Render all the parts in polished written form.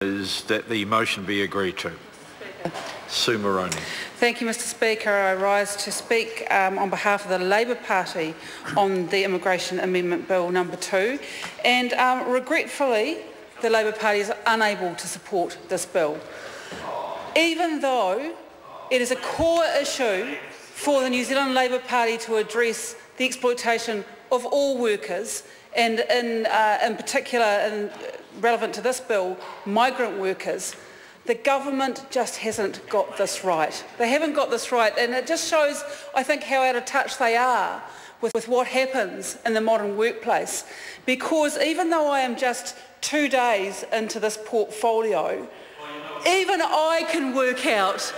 is that the motion be agreed to. Sue Moroney. Thank you, Mr Speaker. I rise to speak on behalf of the Labour Party on the Immigration Amendment Bill number 2, and regretfully the Labour Party is unable to support this bill. Even though it is a core issue for the New Zealand Labour Party to address the exploitation of all workers, and in particular, and relevant to this bill, migrant workers, the government just hasn't got this right. They haven't got this right, and it just shows, I think, how out of touch they are with what happens in the modern workplace. Because even though I am just 2 days into this portfolio, even I can work out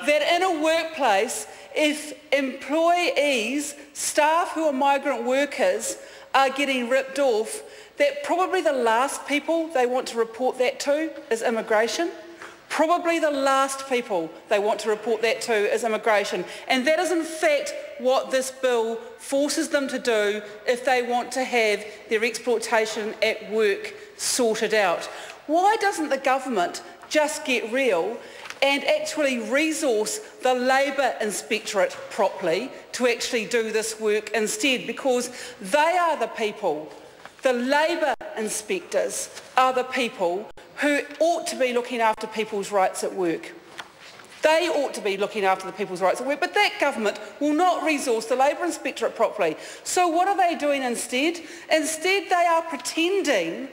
that in a workplace, if employees, staff who are migrant workers, are getting ripped off, that probably the last people they want to report that to is immigration. Probably the last people they want to report that to is immigration. And that is in fact what this bill forces them to do if they want to have their exploitation at work sorted out. Why doesn't the government just get real and actually resource the Labour Inspectorate properly to actually do this work instead? Because they are the people, the Labour inspectors are the people who ought to be looking after people's rights at work. They ought to be looking after the people's rights at work, but that government will not resource the Labour Inspectorate properly. So what are they doing instead? Instead, they are pretending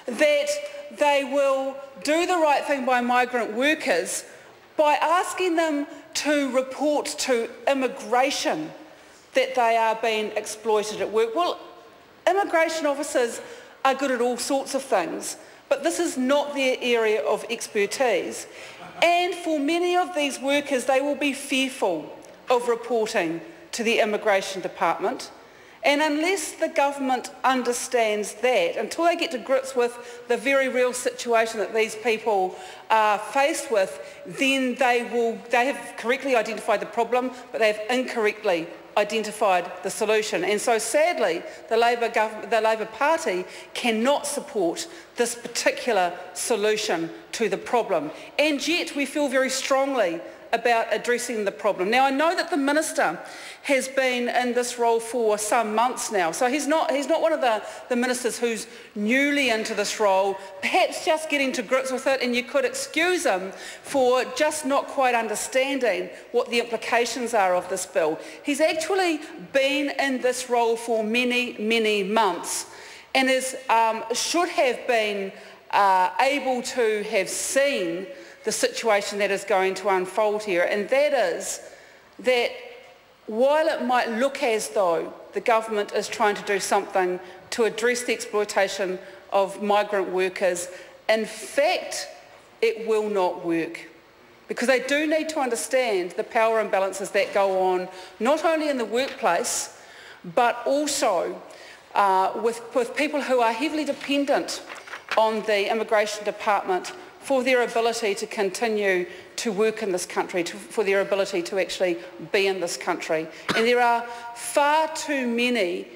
that they will do the right thing by migrant workers by asking them to report to immigration that they are being exploited at work. Well, immigration officers are good at all sorts of things, but this is not their area of expertise. And for many of these workers, they will be fearful of reporting to the Immigration Department. And unless the government understands that, until they get to grips with the very real situation that these people are faced with, then they have correctly identified the problem, but they have incorrectly identified the solution. And so sadly, the Labour Party cannot support this particular solution to the problem. And yet we feel very strongly about addressing the problem. Now, I know that the Minister has been in this role for some months now, so he's not one of the ministers who's newly into this role, perhaps just getting to grips with it, and you could excuse him for just not quite understanding what the implications are of this bill. He's actually been in this role for many, many months, and should have been able to have seen the situation that is going to unfold here, and that is that while it might look as though the government is trying to do something to address the exploitation of migrant workers, in fact it will not work. Because they do need to understand the power imbalances that go on, not only in the workplace, but also with people who are heavily dependent on the Immigration Department for their ability to continue to work in this country, for their ability to actually be in this country. And there are far too many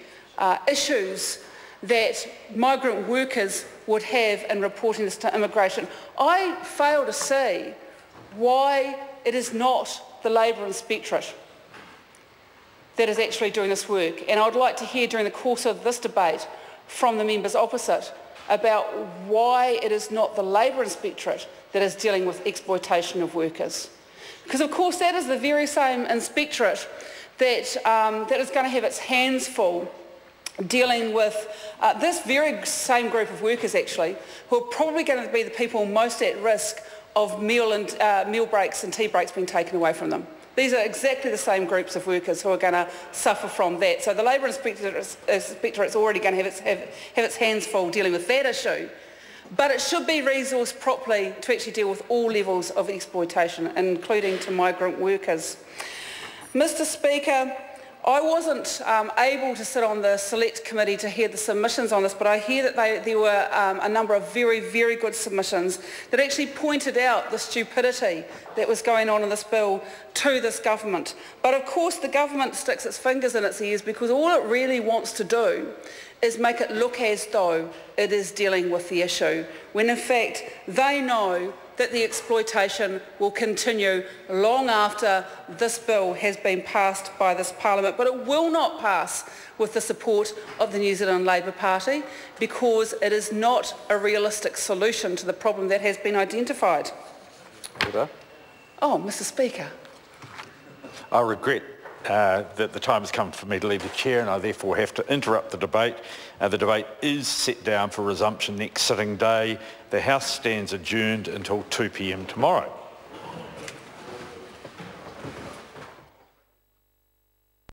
issues that migrant workers would have in reporting this to immigration. I fail to see why it is not the Labour Inspectorate that is actually doing this work. And I would like to hear during the course of this debate from the members opposite about why it is not the Labour Inspectorate that is dealing with exploitation of workers. Because of course that is the very same inspectorate that is going to have its hands full dealing with this very same group of workers actually, who are probably going to be the people most at risk of meal breaks and tea breaks being taken away from them. These are exactly the same groups of workers who are going to suffer from that. So the Labour Inspectorate is already going to have its hands full dealing with that issue. But it should be resourced properly to actually deal with all levels of exploitation, including to migrant workers. Mr Speaker, I wasn't able to sit on the select committee to hear the submissions on this, but I hear that there were a number of very, very good submissions that actually pointed out the stupidity that was going on in this bill to this government. But of course the government sticks its fingers in its ears because all it really wants to do is make it look as though it is dealing with the issue, when in fact they know that the exploitation will continue long after this bill has been passed by this Parliament. But it will not pass with the support of the New Zealand Labour Party because it is not a realistic solution to the problem that has been identified. Order. Oh, Mr Speaker. I regret that the time has come for me to leave the chair, and I therefore have to interrupt the debate. The debate is set down for resumption next sitting day. The House stands adjourned until 2 p.m. tomorrow.